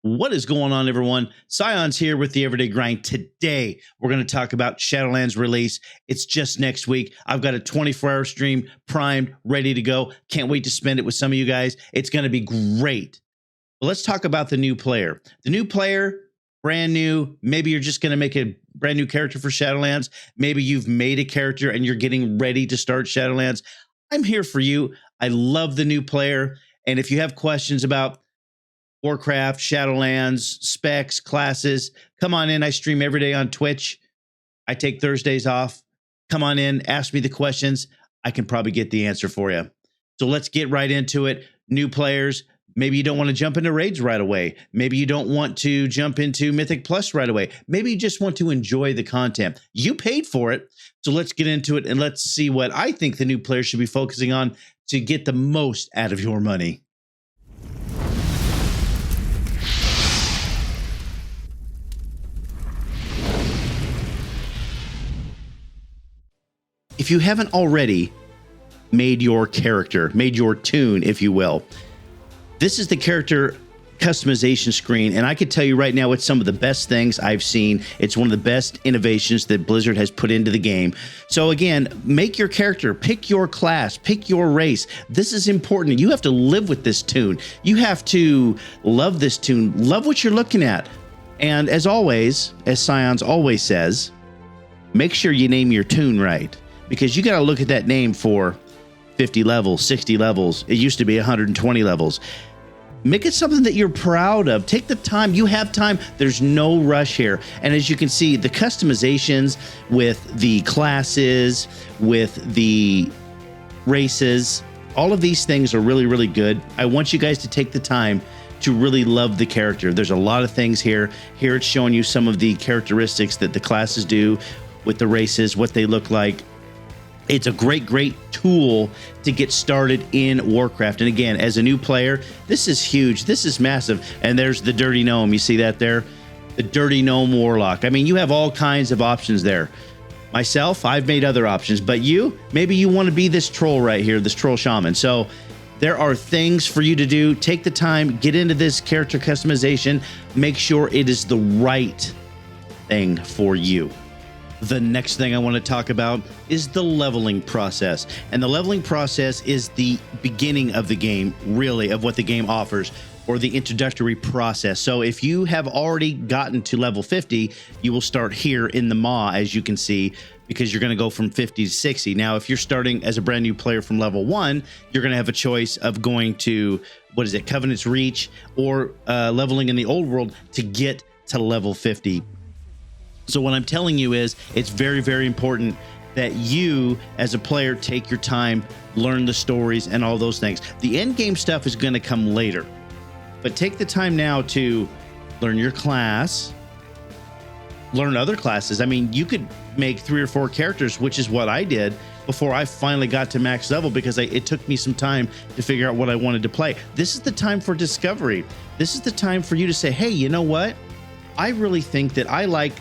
What is going on, everyone? Scion's here with the Everyday Grind. Today, we're going to talk about Shadowlands release. It's just next week. I've got a 24-hour stream primed, ready to go. Can't wait to spend it with some of you guys. It's going to be great. But let's talk about the new player. The new player, brand new. Maybe you're just going to make a brand new character for Shadowlands. Maybe you've made a character and you're getting ready to start Shadowlands. I'm here for you. I love the new player. And if you have questions about Warcraft, Shadowlands, specs, classes, come on in. I stream every day on Twitch. I take Thursdays off. Come on in, ask me the questions. I can probably get the answer for you. So let's get right into it. New players, maybe you don't want to jump into raids right away. Maybe you don't want to jump into Mythic Plus right away. Maybe you just want to enjoy the content. You paid for it. So let's get into it and let's see what I think the new player should be focusing on to get the most out of your money. If you haven't already made your character, made your toon, if you will, this is the character customization screen. And I can tell you right now, it's some of the best things I've seen. It's one of the best innovations that Blizzard has put into the game. So again, make your character, pick your class, pick your race. This is important. You have to live with this toon. You have to love this toon, love what you're looking at. And as always, as Scions always says, make sure you name your toon right. Because you got to look at that name for 50 levels, 60 levels. It used to be 120 levels. Make it something that you're proud of. Take the time. You have time. There's no rush here. And as you can see, the customizations with the classes, with the races, all of these things are really, really good. I want you guys to take the time to really love the character. There's a lot of things here. Here it's showing you some of the characteristics that the classes do with the races, what they look like. It's a great, great tool to get started in Warcraft. And again, as a new player, this is huge. This is massive. And there's the Dirty Gnome. You see that there? The Dirty Gnome Warlock. I mean, you have all kinds of options there. Myself, I've made other options. But you, maybe you want to be this troll right here, this troll shaman. So there are things for you to do. Take the time, get into this character customization. Make sure it is the right thing for you. The next thing I want to talk about is the leveling process. And the leveling process is the beginning of the game, really, of what the game offers, or the introductory process. So if you have already gotten to level 50, you will start here in the Maw, as you can see, because you're going to go from 50 to 60. Now, if you're starting as a brand new player from level 1, you're going to have a choice of going to, what is it, Covenant's Reach, or leveling in the old world to get to level 50. So what I'm telling you is it's very, very important that you as a player take your time, learn the stories and all those things. The end game stuff is going to come later, but take the time now to learn your class, learn other classes. I mean, you could make 3 or 4 characters, which is what I did before I finally got to max level, because it took me some time to figure out what I wanted to play. This is the time for discovery. This is the time for you to say, hey, you know what? I really think that I like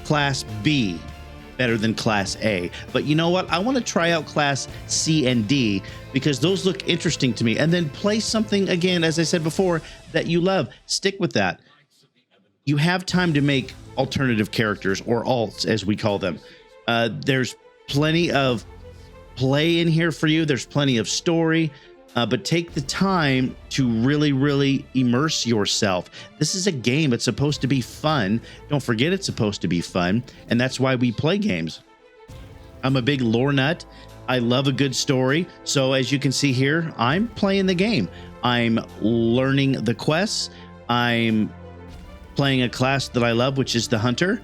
Class B better than Class A, but you know what? I want to try out Class C and D because those look interesting to me. And then play something, again, as I said before, that you love. Stick with that. You have time to make alternative characters, or alts as we call them. There's plenty of play in here for you. There's plenty of story. But take the time to really, really immerse yourself. This is a game. It's supposed to be fun. Don't forget it's supposed to be fun. And that's why we play games. I'm a big lore nut. I love a good story. So as you can see here, I'm playing the game. I'm learning the quests. I'm playing a class that I love, which is the Hunter.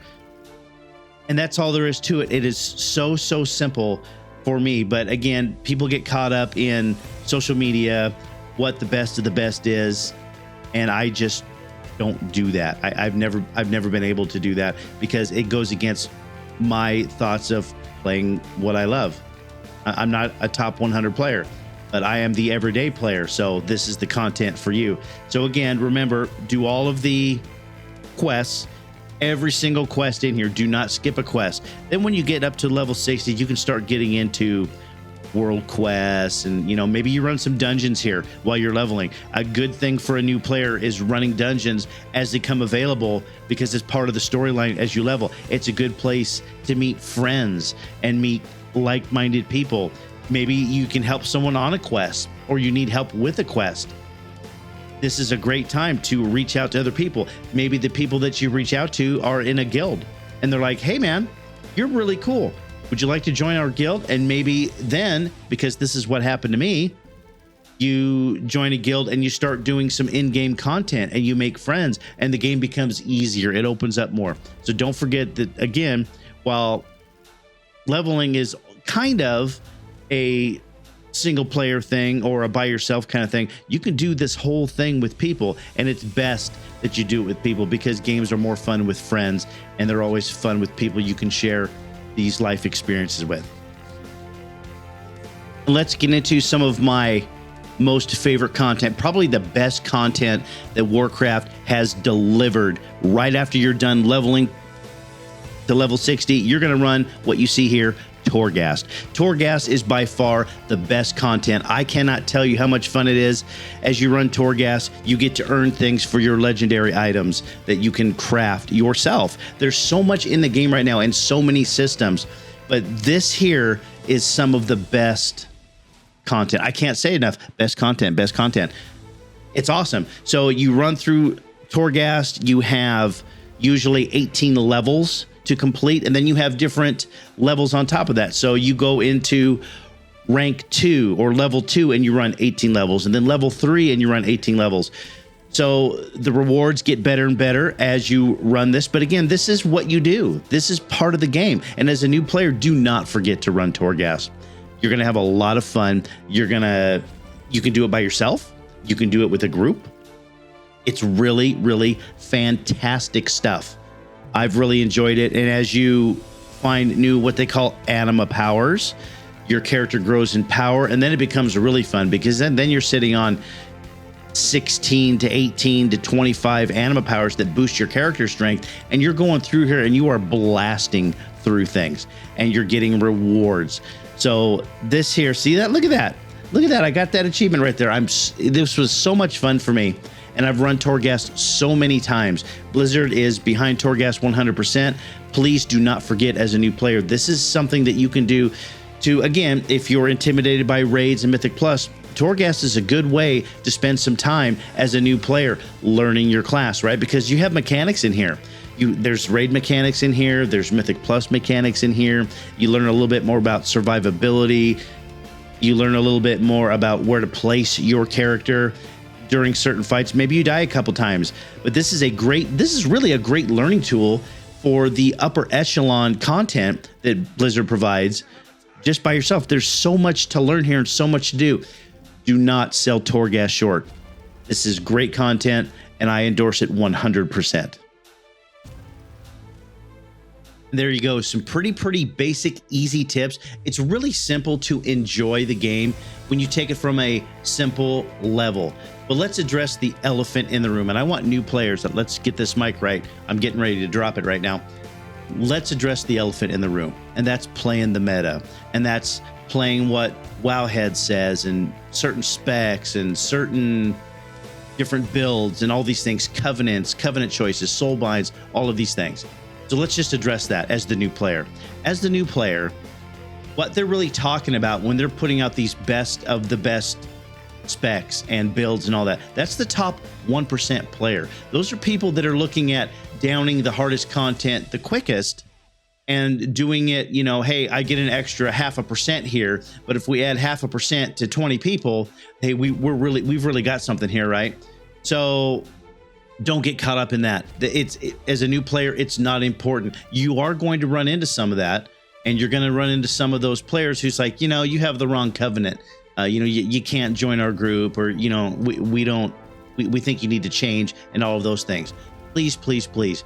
And that's all there is to it. It is so, so simple for me. But again, people get caught up in social media, what the best of the best is, and I just don't do that. I've never been able to do that because it goes against my thoughts of playing what I love. I'm not a top 100 player, but I am the everyday player. So this is the content for you. So again, remember, do all of the quests, every single quest in here. Do not skip a quest. Then when you get up to level 60, you can start getting into world quests, and you know, maybe you run some dungeons here while you're leveling. A good thing for a new player is running dungeons as they come available, because it's part of the storyline as you level. It's a good place to meet friends and meet like-minded people. Maybe you can help someone on a quest, or you need help with a quest. This is a great time to reach out to other people. Maybe the people that you reach out to are in a guild and they're like, hey man, you're really cool. Would you like to join our guild? And maybe then, because this is what happened to me, you join a guild and you start doing some in-game content and you make friends and the game becomes easier. It opens up more. So don't forget that, again, while leveling is kind of a single player thing or a by yourself kind of thing, you can do this whole thing with people, and it's best that you do it with people, because games are more fun with friends, and they're always fun with people you can share these life experiences with. Let's get into some of my most favorite content, probably the best content that Warcraft has delivered. Right after you're done leveling to level 60, you're going to run what you see here, Tourgas. Tourgas is by far the best content. I cannot tell you how much fun it is. As you run Tourgas, you get to earn things for your legendary items that you can craft yourself. There's so much in the game right now and so many systems, but this here is some of the best content. I can't say enough. Best content, best content. It's awesome. So you run through Tourgas, you have usually 18 levels to complete, and then you have different levels on top of that. So you go into rank 2 or level 2 and you run 18 levels, and then level 3 and you run 18 levels. So the rewards get better and better as you run this. But again, this is what you do. This is part of the game. And as a new player, do not forget to run Tourgas. You're going to have a lot of fun. You can do it by yourself. You can do it with a group. It's really, really fantastic stuff. I've really enjoyed it. And as you find new, what they call anima powers, your character grows in power, and then it becomes really fun, because then you're sitting on 16 to 18 to 25 anima powers that boost your character strength, and you're going through here and you are blasting through things and you're getting rewards. So this here, see that? Look at that. Look at that. I got that achievement right there. This was so much fun for me. And I've run Tourgas so many times. Blizzard is behind Tourgas 100%. Please do not forget, as a new player, this is something that you can do to, again, if you're intimidated by raids and Mythic Plus, Tourgas is a good way to spend some time as a new player learning your class, right? Because you have mechanics in here. There's raid mechanics in here. There's Mythic Plus mechanics in here. You learn a little bit more about survivability. You learn a little bit more about where to place your character during certain fights. Maybe you die a couple times, but this is really a great learning tool for the upper echelon content that Blizzard provides just by yourself. There's so much to learn here and so much to do. Do not sell Tourgas short. This is great content, and I endorse it 100%. There you go. Some pretty basic, easy tips. It's really simple to enjoy the game when you take it from a simple level. But let's address the elephant in the room. And I want new players. Let's get this mic right. I'm getting ready to drop it right now. Let's address the elephant in the room. And that's playing the meta. And that's playing what Wowhead says, and certain specs and certain different builds and all these things, covenant choices, soul binds, all of these things. So let's just address that as the new player. As the new player, what they're really talking about when they're putting out these best of the best specs and builds and all that, that's the top 1% player. Those are people that are looking at downing the hardest content the quickest and doing it, you know, hey, I get an extra 0.5% here, but if we add 0.5% to 20 people, hey, we've really got something here, right? So don't get caught up in that. As a new player, it's not important. You are going to run into some of that, and you're going to run into some of those players who's like, you know, you have the wrong covenant. You can't join our group, or, you know, we think you need to change, and all of those things. Please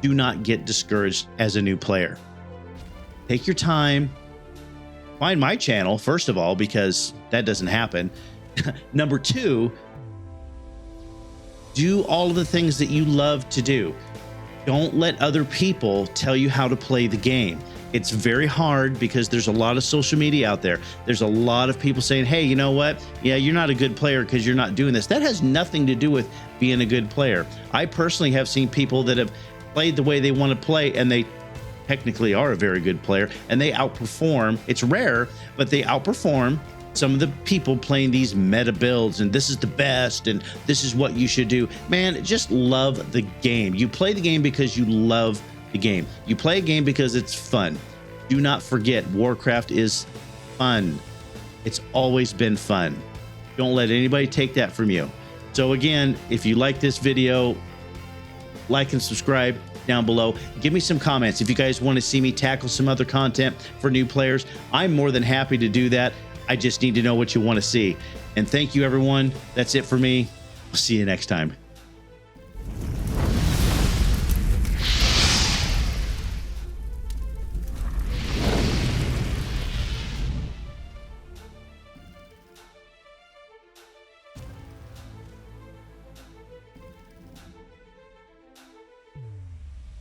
do not get discouraged as a new player. Take your time. Find my channel, first of all, because that doesn't happen. Number 2, do all of the things that you love to do. Don't let other people tell you how to play the game. It's very hard because there's a lot of social media out there. There's a lot of people saying, hey, you know what? Yeah, you're not a good player because you're not doing this. That has nothing to do with being a good player. I personally have seen people that have played the way they want to play, and they technically are a very good player, and they outperform. It's rare, but they outperform some of the people playing these meta builds, and this is the best, and this is what you should do. Man, just love the game. You play the game because you love the game. You play a game because it's fun. Do not forget, Warcraft is fun. It's always been fun. Don't let anybody take that from you. So again, if you like this video, like and subscribe down below. Give me some comments. If you guys want to see me tackle some other content for new players, I'm more than happy to do that. I just need to know what you want to see. And thank you, everyone. That's it for me. I'll see you next time.